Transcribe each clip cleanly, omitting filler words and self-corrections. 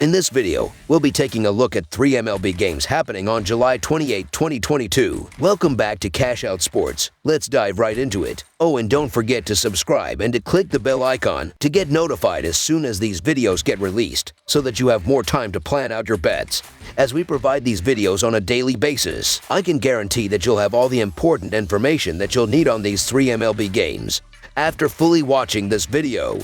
In this video, we'll be taking a look at 3 MLB games happening on July 28, 2022. Welcome back to Cash Out Sports. Let's dive right into it. Oh, and don't forget to subscribe and to click the bell icon to get notified as soon as these videos get released, so that you have more time to plan out your bets. As we provide these videos on a daily basis, I can guarantee that you'll have all the important information that you'll need on these 3 MLB games after fully watching this video.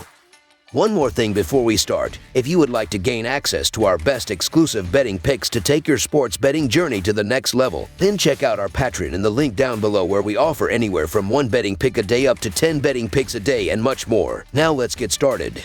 One more thing before we start. If you would like to gain access to our best exclusive betting picks to take your sports betting journey to the next level, then check out our Patreon in the link down below, where we offer anywhere from 1 betting pick a day up to 10 betting picks a day and much more. Now let's get started.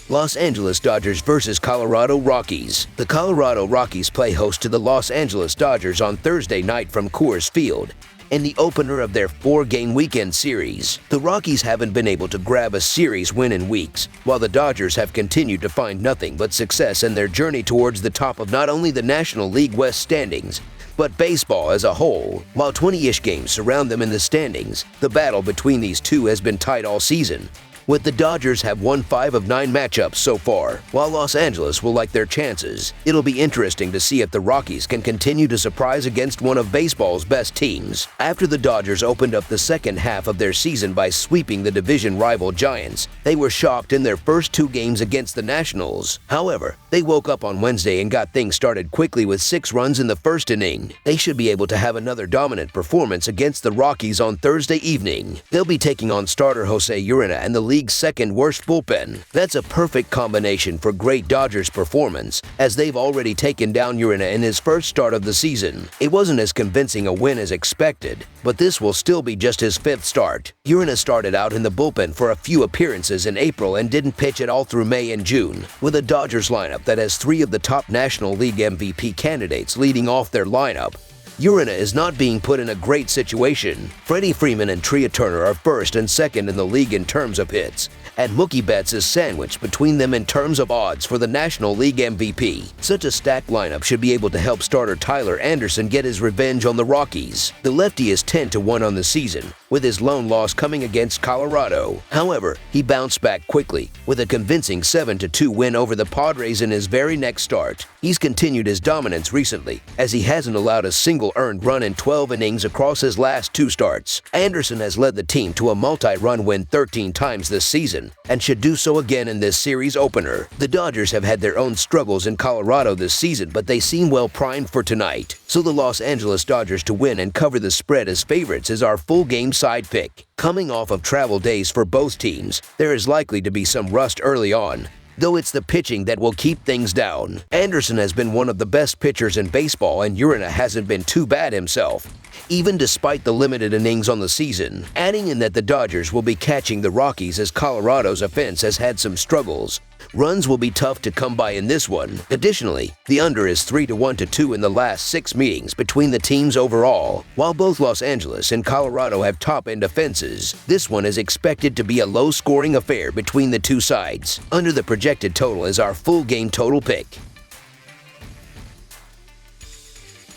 Los Angeles Dodgers vs. Colorado Rockies. The Colorado Rockies play host to the Los Angeles Dodgers on Thursday night from Coors Field in the opener of their 4-game weekend series. The Rockies haven't been able to grab a series win in weeks, while the Dodgers have continued to find nothing but success in their journey towards the top of not only the National League West standings, but baseball as a whole. While 20-ish games surround them in the standings, the battle between these two has been tight all season, with the Dodgers have won 5 of 9 matchups so far, while Los Angeles will like their chances. It'll be interesting to see if the Rockies can continue to surprise against one of baseball's best teams. After the Dodgers opened up the second half of their season by sweeping the division rival Giants, they were shocked in their first 2 games against the Nationals. However, they woke up on Wednesday and got things started quickly with 6 runs in the first inning. They should be able to have another dominant performance against the Rockies on Thursday evening. They'll be taking on starter Jose Urena and the league's second worst bullpen. That's a perfect combination for great Dodgers performance, as they've already taken down Urena in his first start of the season. It wasn't as convincing a win as expected, but this will still be just his 5th start. Urena started out in the bullpen for a few appearances in April and didn't pitch at all through May and June. With a Dodgers lineup that has 3 of the top National League MVP candidates leading off their lineup, Urena is not being put in a great situation. Freddie Freeman and Trea Turner are first and second in the league in terms of hits, and Mookie Betts is sandwiched between them in terms of odds for the National League MVP. Such a stacked lineup should be able to help starter Tyler Anderson get his revenge on the Rockies. The lefty is 10-1 on the season, with his lone loss coming against Colorado. However, he bounced back quickly with a convincing 7-2 win over the Padres in his very next start. He's continued his dominance recently, as he hasn't allowed a single earned run in 12 innings across his last 2 starts. Anderson has led the team to a multi-run win 13 times this season, and should do so again in this series opener. The Dodgers have had their own struggles in Colorado this season, but they seem well primed for tonight. So the Los Angeles Dodgers to win and cover the spread as favorites is our full game side pick. Coming off of travel days for both teams, there is likely to be some rust early on, though it's the pitching that will keep things down. Anderson has been one of the best pitchers in baseball, and Urena hasn't been too bad himself, even despite the limited innings on the season. Adding in that the Dodgers will be catching the Rockies, as Colorado's offense has had some struggles, runs will be tough to come by in this one. Additionally, the under is 3-1 to 2 in the last 6 meetings between the teams overall. While both Los Angeles and Colorado have top-end offenses, this one is expected to be a low-scoring affair between the two sides. Under the projected total is our full game total pick.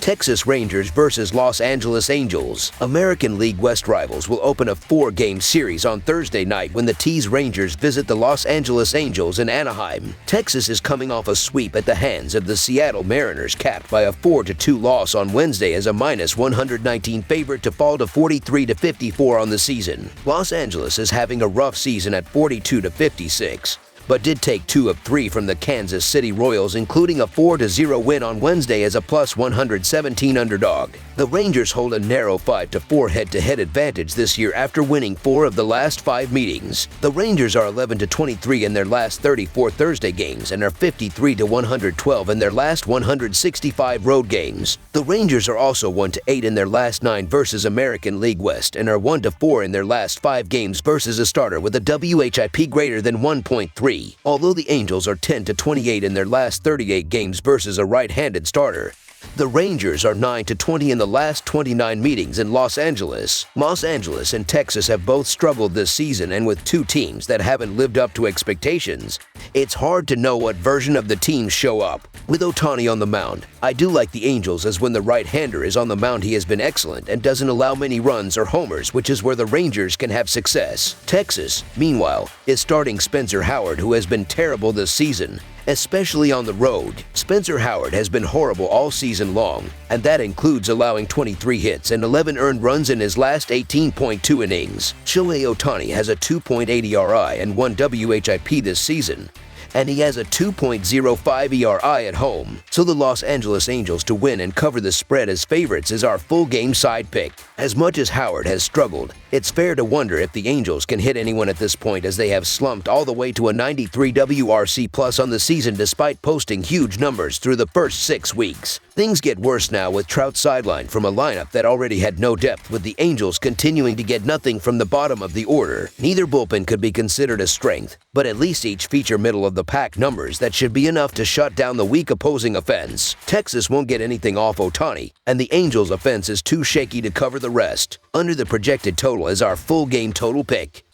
Texas Rangers vs. Los Angeles Angels. American League West rivals will open a 4-game series on Thursday night when the Tees Rangers visit the Los Angeles Angels in Anaheim. Texas is coming off a sweep at the hands of the Seattle Mariners, capped by a 4-2 loss on Wednesday as a -119 favorite to fall to 43-54 on the season. Los Angeles is having a rough season at 42-56. But did take 2 of 3 from the Kansas City Royals, including a 4-0 win on Wednesday as a +117 underdog. The Rangers hold a narrow 5-4 head-to-head advantage this year after winning 4 of the last 5 meetings. The Rangers are 11-23 in their last 34 Thursday games and are 53-112 in their last 165 road games. The Rangers are also 1-8 in their last 9 versus American League West and are 1-4 in their last 5 games versus a starter with a WHIP greater than 1.3. Although the Angels are 10-28 in their last 38 games versus a right-handed starter, the Rangers are 9-20 in the last 29 meetings in Los Angeles. Los Angeles and Texas have both struggled this season, and with 2 teams that haven't lived up to expectations, it's hard to know what version of the teams show up. With Ohtani on the mound, I do like the Angels, as when the right-hander is on the mound he has been excellent and doesn't allow many runs or homers, which is where the Rangers can have success. Texas, meanwhile, is starting Spencer Howard, who has been terrible this season, especially on the road. Spencer Howard has been horrible all season long, and that includes allowing 23 hits and 11 earned runs in his last 18.2 innings. Shohei Ohtani has a 2.8 ERI and 1 WHIP this season, and he has a 2.05 ERI at home. So the Los Angeles Angels to win and cover the spread as favorites is our full game side pick. As much as Howard has struggled, it's fair to wonder if the Angels can hit anyone at this point, as they have slumped all the way to a 93 WRC plus on the season despite posting huge numbers through the first 6 weeks. Things get worse now with Trout sidelined from a lineup that already had no depth, with the Angels continuing to get nothing from the bottom of the order. Neither bullpen could be considered a strength, but at least each feature middle of the pack numbers that should be enough to shut down the weak opposing offense. Texas won't get anything off Ohtani, and the Angels' offense is too shaky to cover the rest. Under the projected total is our full game total pick.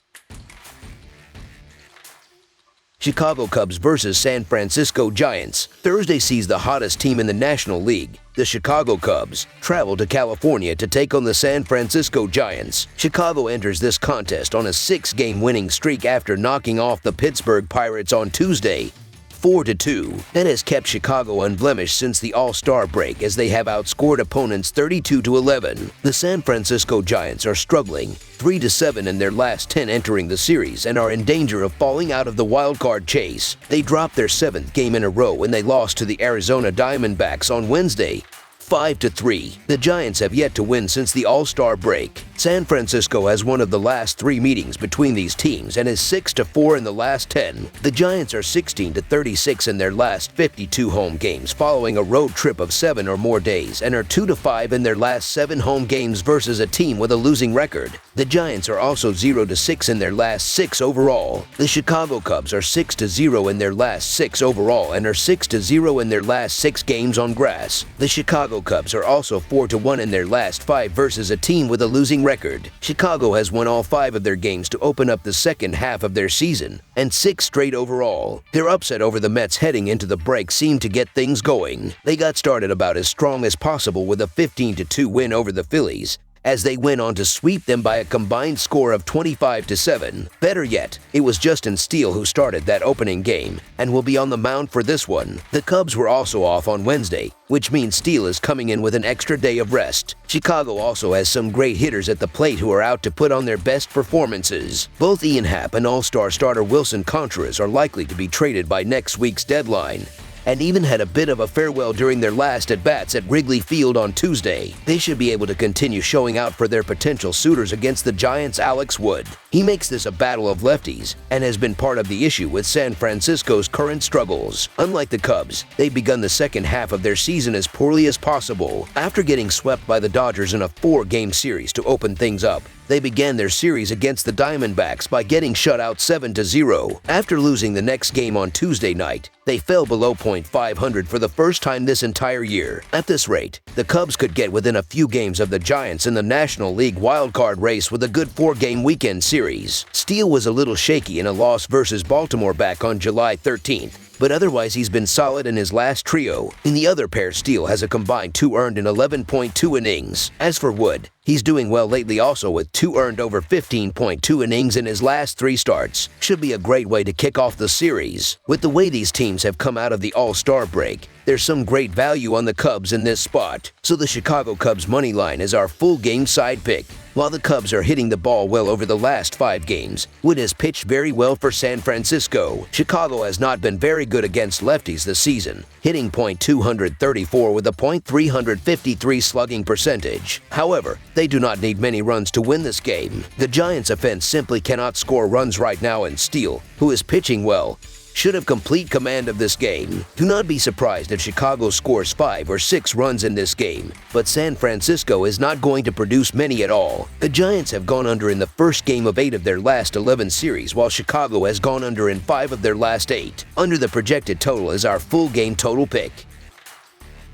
Chicago Cubs versus San Francisco Giants. Thursday sees the hottest team in the National League, the Chicago Cubs, travel to California to take on the San Francisco Giants. Chicago enters this contest on a 6-game winning streak after knocking off the Pittsburgh Pirates on Tuesday, 4-2. That has kept Chicago unblemished since the All-Star break, as they have outscored opponents 32-11. The San Francisco Giants are struggling, 3-7 in their last 10 entering the series, and are in danger of falling out of the wild-card chase. They dropped their 7th game in a row when they lost to the Arizona Diamondbacks on Wednesday, 5-3. The Giants have yet to win since the All-Star break. San Francisco has one of the last 3 meetings between these teams and is 6-4 in the last 10. The Giants are 16-36 in their last 52 home games following a road trip of 7 or more days, and are 2-5 in their last 7 home games versus a team with a losing record. The Giants are also 0-6 in their last 6 overall. The Chicago Cubs are 6-0 in their last 6 overall and are 6-0 in their last 6 games on grass. The Chicago Cubs are also 4-1 in their last 5 versus a team with a losing record. Chicago has won all 5 of their games to open up the second half of their season, and 6 straight overall. Their upset over the Mets heading into the break seemed to get things going. They got started about as strong as possible with a 15-2 win over the Phillies, as they went on to sweep them by a combined score of 25-7. Better yet, it was Justin Steele who started that opening game and will be on the mound for this one. The Cubs were also off on Wednesday, which means Steele is coming in with an extra day of rest. Chicago also has some great hitters at the plate who are out to put on their best performances. Both Ian Happ and All-Star starter Wilson Contreras are likely to be traded by next week's deadline, and even had a bit of a farewell during their last at-bats at Wrigley Field on Tuesday. They should be able to continue showing out for their potential suitors against the Giants' Alex Wood. He makes this a battle of lefties and has been part of the issue with San Francisco's current struggles. Unlike the Cubs, they've begun the second half of their season as poorly as possible. After getting swept by the Dodgers in a 4-game series to open things up, they began their series against the Diamondbacks by getting shut out 7-0. After losing the next game on Tuesday night, they fell below .500 for the first time this entire year. At this rate, the Cubs could get within a few games of the Giants in the National League wildcard race with a good 4-game weekend series. Steele was a little shaky in a loss versus Baltimore back on July 13th. But otherwise he's been solid in his last trio. In the other pair, Steele has a combined 2 earned in 11.2 innings. As for Wood, he's doing well lately also with 2 earned over 15.2 innings in his last 3 starts. Should be a great way to kick off the series. With the way these teams have come out of the All-Star break, there's some great value on the Cubs in this spot. So the Chicago Cubs money line is our full game side pick. While the Cubs are hitting the ball well over the last 5 games, Wood has pitched very well for San Francisco. Chicago has not been very good against lefties this season, hitting .234 with a .353 slugging percentage. However, they do not need many runs to win this game. The Giants' offense simply cannot score runs right now, and Steele, who is pitching well, should have complete command of this game. Do not be surprised if Chicago scores 5 or 6 runs in this game, but San Francisco is not going to produce many at all. The Giants have gone under in the first game of 8 of their last 11 series, while Chicago has gone under in 5 of their last 8. Under the projected total is our full game total pick.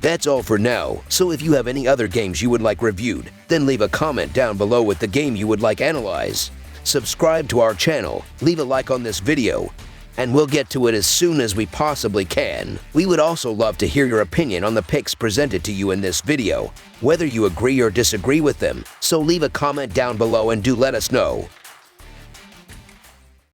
That's all for now, so if you have any other games you would like reviewed, then leave a comment down below with the game you would like analyzed. Subscribe to our channel, leave a like on this video, and we'll get to it as soon as we possibly can. We would also love to hear your opinion on the picks presented to you in this video, whether you agree or disagree with them, so leave a comment down below and do let us know.